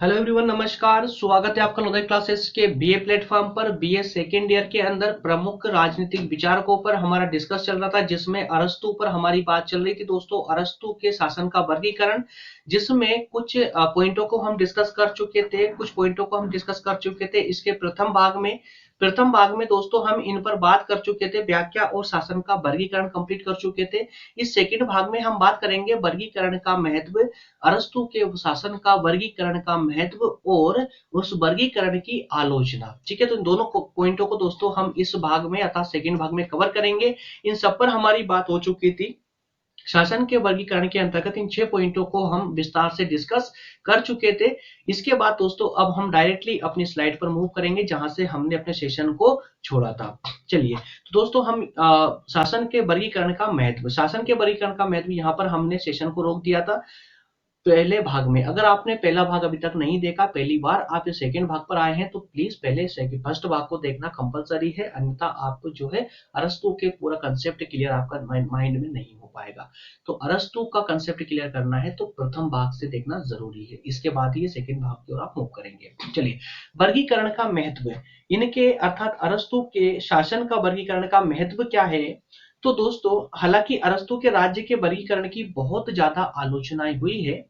Hello everyone, नमस्कार। स्वागत है आपका नवोदय क्लासेस के बीए प्लेटफॉर्म पर। बीए सेकेंड ईयर के अंदर प्रमुख राजनीतिक विचारकों पर हमारा डिस्कस चल रहा था, जिसमें अरस्तू पर हमारी बात चल रही थी दोस्तों। अरस्तू के शासन का वर्गीकरण, जिसमें कुछ पॉइंटों को हम डिस्कस कर चुके थे, इसके प्रथम भाग में दोस्तों हम इन पर बात कर चुके थे। व्याख्या और शासन का वर्गीकरण कंप्लीट कर चुके थे। इस सेकंड भाग में हम बात करेंगे वर्गीकरण का महत्व, अरस्तु के शासन का वर्गीकरण का महत्व और उस वर्गीकरण की आलोचना। ठीक है, तो इन दोनों पॉइंटों को दोस्तों हम इस भाग में अर्थात सेकंड भाग में कवर करेंगे। इन सब पर हमारी बात हो चुकी थी। शासन के वर्गीकरण के अंतर्गत इन 6 पॉइंटों को हम विस्तार से डिस्कस कर चुके थे। इसके बाद दोस्तों अब हम डायरेक्टली अपनी स्लाइड पर मूव करेंगे, जहां से हमने अपने सेशन को छोड़ा था। चलिए, तो दोस्तों हम शासन के वर्गीकरण का महत्व यहाँ पर हमने सेशन को रोक दिया था पहले भाग में। अगर आपने पहला भाग अभी तक नहीं देखा, पहली बार आप इस सेकंड भाग पर आए हैं, तो प्लीज पहले फर्स्ट भाग को देखना कंपलसरी है, अन्यथा आपको जो है अरस्तु के पूरा कंसेप्ट क्लियर आपका माइंड में नहीं हो पाएगा। तो अरस्तु का कंसेप्ट क्लियर करना है तो प्रथम भाग से देखना जरूरी है, इसके बाद ही सेकंड भाग की ओर आप मूव करेंगे। चलिए, वर्गीकरण का महत्व, इनके अर्थात अरस्तु के शासन का वर्गीकरण का महत्व क्या है। तो दोस्तों, हालांकि अरस्तु के राज्य के वर्गीकरण की बहुत ज्यादा आलोचनाएं हुई है।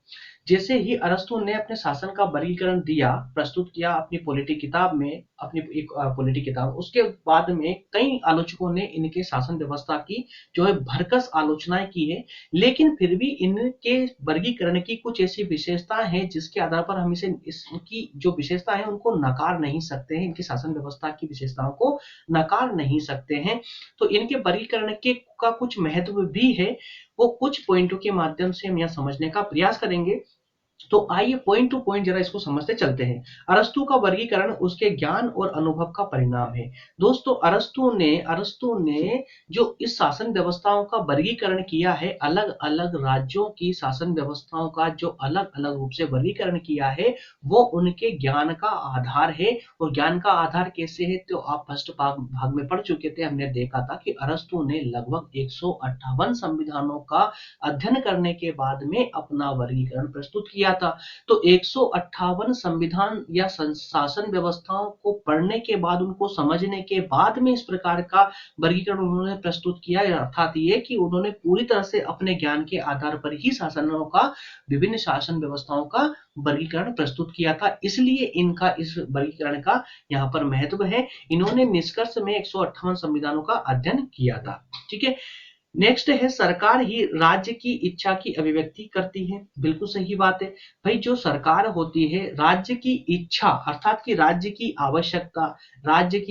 जैसे ही अरस्तु ने अपने शासन का वर्गीकरण दिया, प्रस्तुत किया अपनी पॉलिटी किताब में, अपनी एक पॉलिटी किताब, उसके बाद में कई आलोचकों ने इनके शासन व्यवस्था की जो है भरकस आलोचनाएं की है। लेकिन फिर भी इनके वर्गीकरण की कुछ ऐसी विशेषताएं हैं जिसके आधार पर हम इसकी जो विशेषता है उनको नकार नहीं सकते हैं, इनकी शासन व्यवस्था की विशेषताओं को नकार नहीं सकते हैं। तो इनके वर्गीकरण के का कुछ महत्व भी है, वो कुछ पॉइंटों के माध्यम से हम यहाँ समझने का प्रयास करेंगे। तो आइए पॉइंट टू पॉइंट जरा इसको समझते चलते हैं। अरस्तु का वर्गीकरण उसके ज्ञान और अनुभव का परिणाम है। दोस्तों, अरस्तु ने जो इस शासन व्यवस्थाओं का वर्गीकरण किया है, अलग अलग राज्यों की शासन व्यवस्थाओं का जो अलग अलग रूप से वर्गीकरण किया है, वो उनके ज्ञान का आधार है। और ज्ञान का आधार कैसे है, तो आप फर्स्ट भाग में पढ़ चुके थे। हमने देखा था कि अरस्तु ने लगभग 158 संविधानों का अध्ययन करने के बाद में अपना वर्गीकरण प्रस्तुत किया था। तो 158 संविधान या शासन व्यवस्थाओं को पढ़ने के बाद, उनको समझने के बाद में इस प्रकार का वर्गीकरण उन्होंने प्रस्तुत किया। अर्थात ये कि उन्होंने पूरी तरह से अपने ज्ञान के आधार पर ही विभिन्न शासन व्यवस्थाओं का वर्गीकरण प्रस्तुत किया था। इसलिए इनका इस वर्गीकरण का यहाँ पर महत्व है। इन्होंने निष्कर्ष में 158 संविधानों का अध्ययन किया था। ठीक है, नेक्स्ट है, सरकार ही राज्य की इच्छा की अभिव्यक्ति करती है। बिल्कुल सही बात है भाई। जो सरकार होती है, राज्य की इच्छा अर्थात कि राज्य की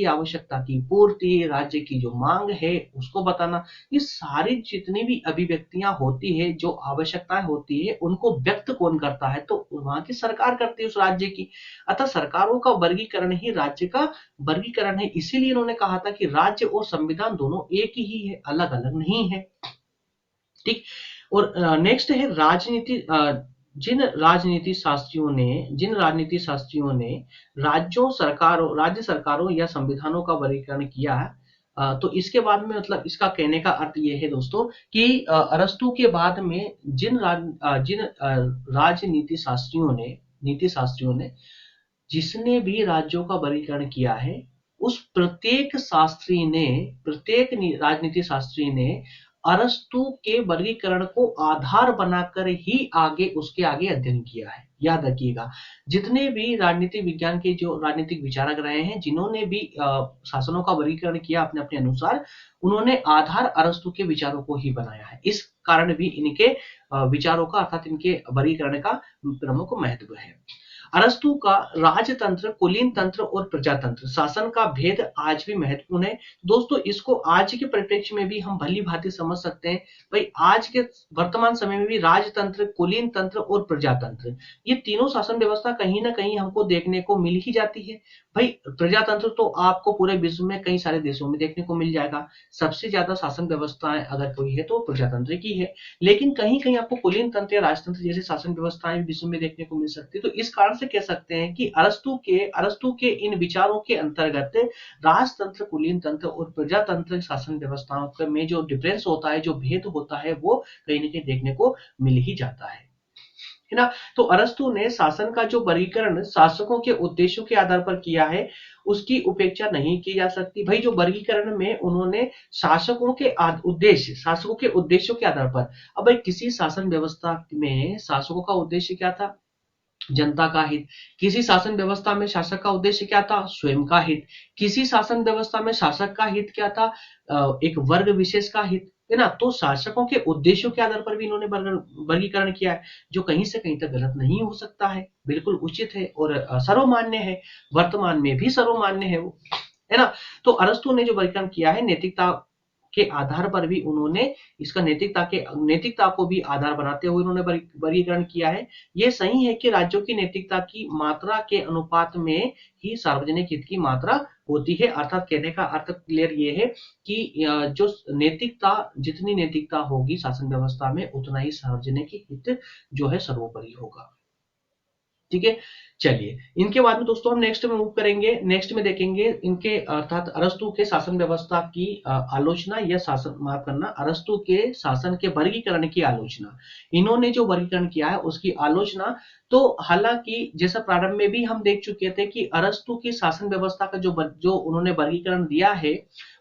आवश्यकता की पूर्ति, राज्य की जो मांग है उसको बताना, ये सारी जितनी भी अभिव्यक्तियां होती है, जो आवश्यकताएं होती है, उनको व्यक्त कौन करता है, तो वहां की सरकार करती है उस राज्य की। अतः सरकारों का वर्गीकरण ही राज्य का वर्गीकरण है। इसीलिए उन्होंने कहा था कि राज्य और संविधान दोनों एक ही है, अलग अलग नहीं है। ठीक। और नेक्स्ट है राजनीति। जिन राजनीति शास्त्रियों ने राज्य सरकारों या संविधानों का वर्गीकरण किया है, तो इसके बाद में मतलब इसका कहने का अर्थ यह है दोस्तों कि अरस्तु के बाद में जिन नीति शास्त्रियों ने जिसने भी राज्यों का वर्गीकरण किया है, उस प्रत्येक राजनीति शास्त्री ने अरस्तु के वर्गीकरण को आधार बनाकर ही उसके आगे अध्ययन किया है। याद रखिएगा, जितने भी राजनीति विज्ञान के जो राजनीतिक विचारक रहे हैं, जिन्होंने भी शासनों का वर्गीकरण किया अपने अपने अनुसार, उन्होंने आधार अरस्तु के विचारों को ही बनाया है। इस कारण भी इनके विचारों का अर्थात इनके वर्गीकरण का प्रमुख महत्व है। अरस्तु का राजतंत्र, कुलीन तंत्र और प्रजातंत्र शासन का भेद आज भी महत्वपूर्ण है। दोस्तों, इसको आज के परिप्रेक्ष्य में भी हम भली भांति समझ सकते हैं। भाई, आज के वर्तमान समय में भी राजतंत्र, कुलीन तंत्र और प्रजातंत्र, ये तीनों शासन व्यवस्था कहीं ना कहीं हमको देखने को मिल ही जाती है। भाई, प्रजातंत्र तो आपको पूरे विश्व में कई सारे देशों में देखने को मिल जाएगा। सबसे ज्यादा शासन व्यवस्थाएं अगर कोई है तो प्रजातंत्र की है। लेकिन कहीं कहीं आपको कुलीन तंत्र या राजतंत्र जैसी शासन व्यवस्थाएं विश्व में देखने को मिल सकती है। तो इस कारण से कह सकते हैं कि अरस्तु के इन विचारों के अंतर्गत राजतंत्र, कुलीन तंत्र और प्रजातंत्र शासन व्यवस्थाओं में जो डिफरेंस होता है, जो भेद होता है, वो कहीं ना कहीं देखने को मिल ही जाता है है ना। तो अरस्तु ने शासन का जो वर्गीकरण शासकों के उद्देश्यों के आधार पर किया है उसकी उपेक्षा नहीं की जा सकती। भाई जो वर्गीकरण में उन्होंने शासकों के उद्देश्यों के आधार पर, अब भाई किसी शासन व्यवस्था में शासकों का उद्देश्य क्या था? जनता का हित। किसी शासन व्यवस्था में शासक का उद्देश्य क्या था? स्वयं का हित। किसी शासन व्यवस्था में शासक का हित क्या था? एक वर्ग विशेष का हित, है ना। तो शासकों के उद्देश्यों के आधार पर भी इन्होंने वर्गीकरण किया है, जो कहीं से कहीं तक गलत नहीं हो सकता है, बिल्कुल उचित है और सर्वमान्य है। वर्तमान में भी सर्वमान्य है वो, है ना। तो अरस्तु ने जो वर्गीकरण किया है नैतिकता के आधार पर भी उन्होंने इसका नैतिकता को भी आधार बनाते हुए उन्होंने वर्गीकरण किया है। ये सही है कि राज्यों की नैतिकता की मात्रा के अनुपात में ही सार्वजनिक हित की मात्रा होती है। अर्थात कहने का अर्थ क्लियर ये है कि जो नैतिकता, जितनी नैतिकता होगी शासन व्यवस्था में उतना ही सार्वजनिक हित जो है सर्वोपरि होगा। ठीक है, चलिए इनके बाद में दोस्तों हम नेक्स्ट में मूव करेंगे। नेक्स्ट में देखेंगे इनके अर्थात अरस्तु के शासन व्यवस्था की आलोचना या शासन, माफ करना, अरस्तु के शासन के वर्गीकरण की आलोचना। इन्होंने जो वर्गीकरण किया है उसकी आलोचना। तो हालांकि जैसा प्रारंभ में भी हम देख चुके थे कि अरस्तु की शासन व्यवस्था का जो उन्होंने वर्गीकरण दिया है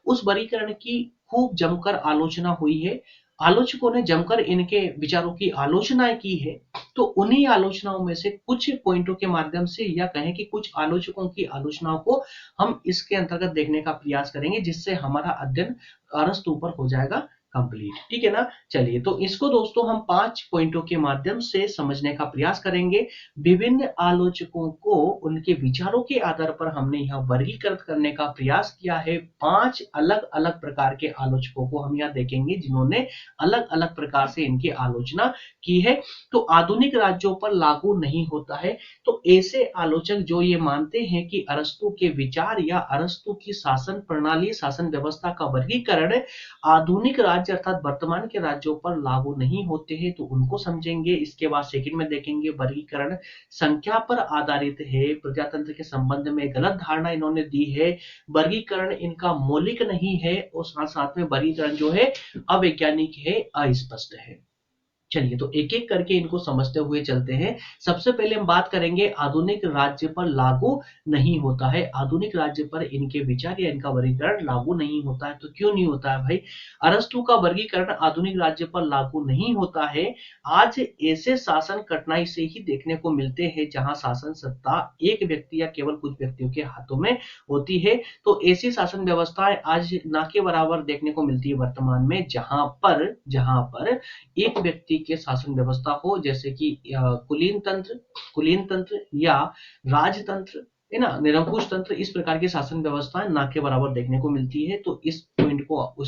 उस वर्गीकरण की खूब जमकर आलोचना हुई है। आलोचकों ने जमकर इनके विचारों की आलोचनाएं की है। तो उन्हीं आलोचनाओं में से कुछ पॉइंटों के माध्यम से या कहें कि कुछ आलोचकों की आलोचनाओं को हम इसके अंतर्गत देखने का प्रयास करेंगे, जिससे हमारा अध्ययन अरस्तु पर हो जाएगा कंप्लीट। ठीक है ना। चलिए तो इसको दोस्तों हम 5 पॉइंटों के माध्यम से समझने का प्रयास करेंगे। विभिन्न आलोचकों को उनके विचारों के आधार पर हमने यहाँ वर्गीकृत करने का प्रयास किया है। 5 अलग अलग प्रकार के आलोचकों को हम यहाँ देखेंगे जिन्होंने अलग अलग प्रकार से इनकी आलोचना की है। तो आधुनिक राज्यों पर लागू नहीं होता है। तो ऐसे आलोचक जो ये मानते हैं कि अरस्तु के विचार या अरस्तु की शासन प्रणाली, शासन व्यवस्था का वर्गीकरण आधुनिक राज्य अर्थात वर्तमान के राज्यों पर लागू नहीं होते हैं, तो उनको समझेंगे। इसके बाद सेकंड में देखेंगे वर्गीकरण संख्या पर आधारित है, प्रजातंत्र के संबंध में गलत धारणा इन्होंने दी है, वर्गीकरण इनका मौलिक नहीं है और साथ साथ में वर्गीकरण जो है अवैज्ञानिक है, अस्पष्ट है। चलिए तो एक एक करके इनको समझते हुए चलते हैं। सबसे पहले हम बात करेंगे आधुनिक राज्य पर लागू नहीं होता है। आधुनिक राज्य पर इनके विचार या इनका वर्गीकरण लागू नहीं होता है। तो क्यों नहीं होता है भाई? अरस्तु का वर्गीकरण आधुनिक राज्य पर लागू नहीं होता है। आज ऐसे शासन कठिनाई से ही देखने को मिलते हैं जहां शासन सत्ता एक व्यक्ति या केवल कुछ व्यक्तियों के हाथों में होती है। तो ऐसी शासन व्यवस्थाएं आज ना के बराबर देखने को मिलती है वर्तमान में, जहां पर एक व्यक्ति के शासन व्यवस्था हो, जैसे कि कुलीन तंत्र या राजतंत्र, है ना, निरंकुश तंत्र, इस प्रकार की शासन व्यवस्थाएं ना के बराबर देखने को मिलती है। तो इस पॉइंट को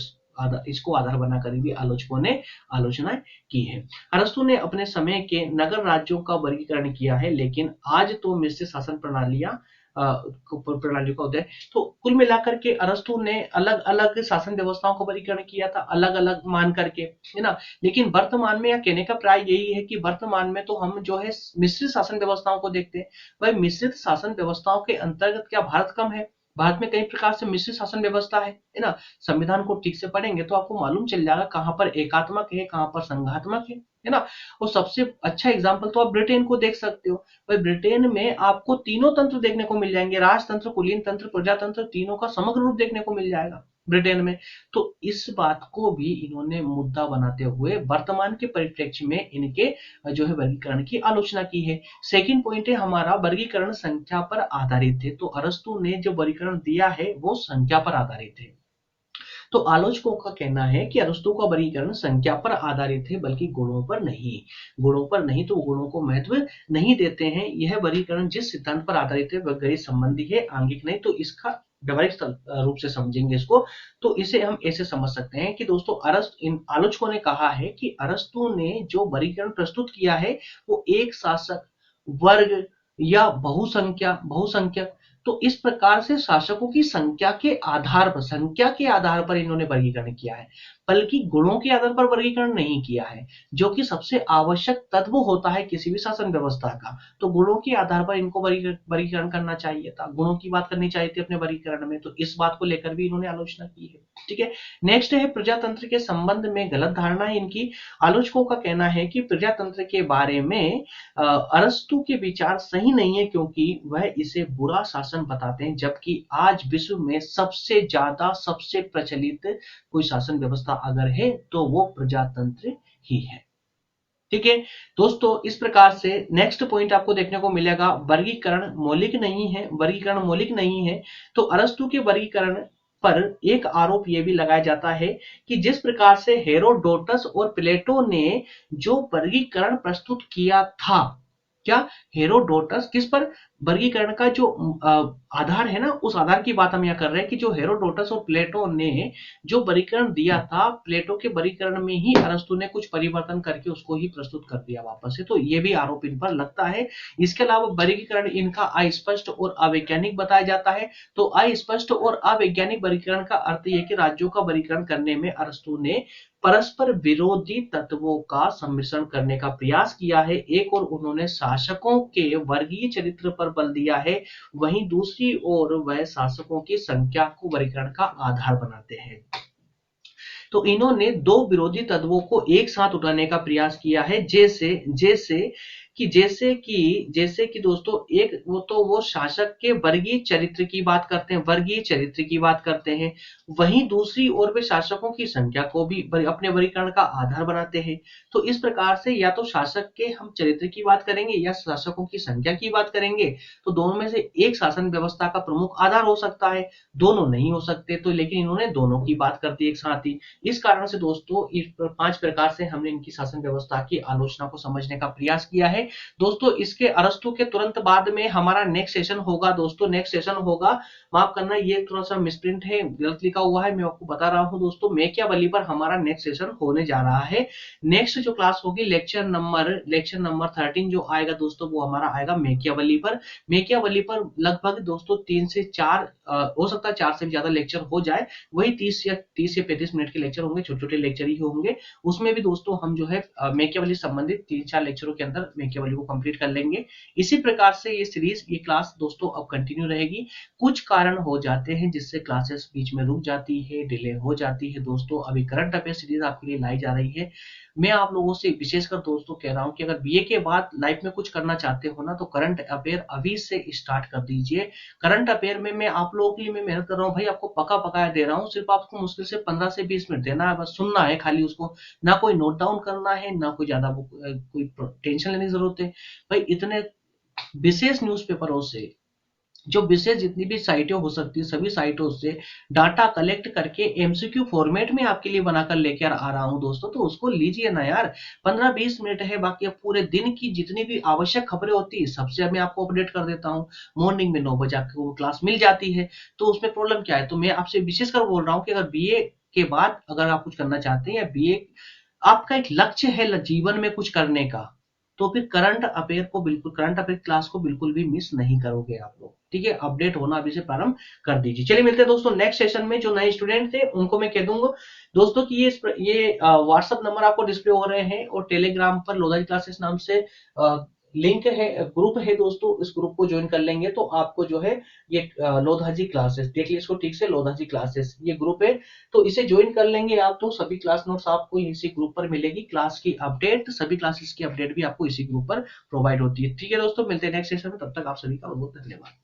इसको आधार बनाकर भी आलोचकों ने आलोचना की है। अरस्तु ने अपने समय के नगर राज्यों का वर्गीकरण किया है, लेकिन आज तो मिश्रित शासन प्रणालियों का उदय। तो कुल मिलाकर के अरस्तु ने अलग अलग शासन व्यवस्थाओं का वर्गीकरण किया था, अलग अलग मान करके, है ना। लेकिन वर्तमान में, या कहने का प्राय यही है कि वर्तमान में तो हम जो है मिश्रित शासन व्यवस्थाओं को देखते हैं। वह मिश्रित शासन व्यवस्थाओं के अंतर्गत क्या भारत कम है? भारत में कई प्रकार से मिश्रित शासन व्यवस्था है ना। संविधान को ठीक से पढ़ेंगे तो आपको मालूम चल जाएगा कहां पर एकात्मक है, कहां पर संघात्मक है ना। और सबसे अच्छा एग्जांपल तो आप ब्रिटेन को देख सकते हो। भाई ब्रिटेन में आपको तीनों तंत्र देखने को मिल जाएंगे, राजतंत्र, कुलीन तंत्र, प्रजातंत्र, तीनों का समग्र रूप देखने को मिल जाएगा ब्रिटेन में। तो इस बात को भी इन्होंने मुद्दा बनाते हुए वर्तमान के परिप्रेक्ष्य में इनके जो है वर्गीकरण की आलोचना की है। सेकंड पॉइंट है हमारा, वर्गीकरण संख्या पर आधारित है। तो अरस्तु ने जो वर्गीकरण दिया है वो संख्या पर आधारित है। तो आलोचकों का कहना है कि अरस्तु का वर्गीकरण संख्या पर आधारित है, बल्कि गुणों पर नहीं। गुणों पर नहीं, तो गुणों को महत्व नहीं देते हैं। यह वर्गीकरण जिस सिद्धांत पर आधारित है वह गैर संबंधी है, आंगिक नहीं। तो इसका व्यवहारिक रूप से समझेंगे इसको, तो इसे हम ऐसे समझ सकते हैं कि दोस्तों इन आलोचकों ने कहा है कि अरस्तु ने जो वर्गीकरण प्रस्तुत किया है वो एक शासक, वर्ग या बहुसंख्यक, तो इस प्रकार से शासकों की संख्या के आधार पर इन्होंने वर्गीकरण किया है। बल्कि गुणों के आधार पर वर्गीकरण नहीं किया है, जो कि सबसे आवश्यक तत्व होता है किसी भी शासन व्यवस्था का। तो गुणों के आधार पर इनको वर्गीकरण करना चाहिए था, गुणों की बात करनी चाहिए थी अपने वर्गीकरण में, तो इस बात को लेकर भी इन्होंने आलोचना की है। ठीक है, नेक्स्ट है प्रजातंत्र के संबंध में गलत धारणा है इनकी। आलोचकों का कहना है कि प्रजातंत्र के बारे में अरस्तु के विचार सही नहीं है, क्योंकि वह इसे बुरा शासन बताते हैं, जबकि आज विश्व में सबसे ज्यादा सबसे प्रचलित कोई शासन व्यवस्था अगर है तो वो प्रजातंत्र ही है। ठीक है दोस्तों, इस प्रकार से नेक्स्ट पॉइंट आपको देखने को मिलेगा, वर्गीकरण मौलिक नहीं है। वर्गीकरण मौलिक नहीं है तो अरस्तु के वर्गीकरण पर एक आरोप यह भी लगाया जाता है कि जिस प्रकार से हेरोडोटस और प्लेटो ने जो वर्गीकरण प्रस्तुत किया था, क्या हेरोडोटस किस पर, वर्गीकरण का जो आधार है ना, उस आधार की बात हम यहाँ कर रहे हैं कि जो हेरोडोटस और प्लेटो ने जो वर्गीकरण दिया था, प्लेटो के वर्गीकरण में ही अरस्तु ने कुछ परिवर्तन करके उसको ही प्रस्तुत कर दिया वापस से, तो ये भी आरोप इन पर लगता है। इसके अलावा वर्गीकरण इनका अस्पष्ट और अवैज्ञानिक बताया जाता है। तो अस्पष्ट और अवैज्ञानिक वर्गीकरण का अर्थ यह कि राज्यों का वर्गीकरण करने में अरस्तु ने परस्पर विरोधी तत्वों का सम्मिश्रण करने का प्रयास किया है। एक और उन्होंने शासकों के वर्गीय चरित्र पर बल दिया है, वहीं दूसरी ओर वह शासकों की संख्या को वर्गीकरण का आधार बनाते हैं। तो इन्होंने दो विरोधी तत्वों को एक साथ उठाने का प्रयास किया है, जैसे जैसे कि दोस्तों, एक वो शासक के वर्गीय चरित्र की बात करते हैं, वर्गीय चरित्र की बात करते हैं, वहीं दूसरी ओर वे शासकों की संख्या को भी अपने वर्गीकरण का आधार बनाते हैं। तो इस प्रकार से या तो शासक के हम चरित्र की बात करेंगे या शासकों की संख्या की बात करेंगे, तो दोनों में से एक शासन व्यवस्था का प्रमुख आधार हो सकता है, दोनों नहीं हो सकते। तो लेकिन इन्होंने दोनों की बात कर दी एक साथ ही। इस कारण से दोस्तों, इस 5 प्रकार से हमने इनकी शासन व्यवस्था की आलोचना को समझने का प्रयास किया है। दोस्तों, इसके अरस्तु के तुरंत बाद में हमारा नेक्स्ट सेशन होगा। दोस्तों, नेक्स्ट सेशन होगा, माफ करना ये थोड़ा सा मिसप्रिंट है, गलत लिखा हुआ है, मैं आपको बता रहा हूं दोस्तों, मैकियावेली पर हमारा नेक्स्ट सेशन होने जा रहा है। नेक्स्ट जो क्लास होगी लेक्चर नंबर 13 जो आएगा दोस्तों, वो हमारा आएगा मैकियावेली पर। मैकियावेली पर लगभग दोस्तों 3 से 4 हो सकता है 4 से भी ज्यादा लेक्चर हो जाए, वही 30 या 35 मिनट के लेक्चर होंगे, छोटे छोटे लेक्चर ही होंगे। उसमें भी दोस्तों हम जो है मैकियावेली संबंधित 3-4 लेक्चरों के अंदर मैकियावेली को कंप्लीट कर लेंगे। इसी प्रकार से ये सीरीज, ये क्लास दोस्तों अब कंटिन्यू रहेगी। कुछ कारण हो जाते हैं जिससे क्लासेस बीच में रुक जाती है, डिले हो जाती है दोस्तों। अभी करंट अफेयर सीरीज आपके लिए लाई जा रही है। मैं आप लोगों से विशेषकर दोस्तों कह रहा हूं कि अगर बीए के बाद लाइफ में कुछ करना चाहते हो ना, तो करंट अफेयर अभी से स्टार्ट कर दीजिए। करंट अफेयर में मैं आप लोगों के लिए मैं मेहनत कर रहा हूँ भाई, आपको पका पकाया दे रहा हूँ। सिर्फ आपको मुश्किल से 15 से 20 मिनट देना है, बस सुनना है खाली उसको, ना कोई नोट डाउन करना है, ना कोई ज्यादा कोई टेंशन लेने की जरूरत है भाई। इतने विशेष न्यूज़पेपरों से, जो विशेष जितनी भी साइटें हो सकती है, सभी साइटों से डाटा कलेक्ट करके एमसीक्यू फॉर्मेट में आपके लिए बनाकर लेकर आ रहा हूं दोस्तों, तो उसको लीजिए ना यार। 15-20 मिनट है, बाकी अब पूरे दिन की जितनी भी आवश्यक खबरें होती है सबसे मैं आपको अपडेट कर देता हूँ। मॉर्निंग में 9 बजे आपको क्लास मिल जाती है, तो उसमें प्रॉब्लम क्या है। तो मैं आपसे विशेषकर बोल रहा हूँ कि अगर बीए के बाद अगर आप कुछ करना चाहते हैं, या बीए आपका एक लक्ष्य है जीवन में कुछ करने का, तो फिर करंट अफेयर क्लास को बिल्कुल भी मिस नहीं करोगे आप लोग। ठीक है, अपडेट होना अभी से प्रारंभ कर दीजिए। चलिए मिलते हैं दोस्तों नेक्स्ट सेशन में। जो नए स्टूडेंट थे उनको मैं कह दूंगा दोस्तों कि ये व्हाट्सएप नंबर आपको डिस्प्ले हो रहे हैं, और टेलीग्राम पर लोधाजी क्लासेस नाम से लिंक है, ग्रुप है दोस्तों। इस ग्रुप को ज्वाइन कर लेंगे तो आपको जो है ये लोधाजी क्लासेस, देख लीजिए इसको ठीक से, लोधाजी क्लासेस ये ग्रुप है, तो इसे ज्वाइन कर लेंगे आप तो सभी क्लास नोट्स आपको इसी ग्रुप पर मिलेगी। क्लास की अपडेट, सभी क्लासेस की अपडेट भी आपको इसी ग्रुप पर प्रोवाइड होती है। ठीक है दोस्तों, मिलते हैं नेक्स्ट सेशन में, तब तक आप सभी का बहुत बहुत धन्यवाद।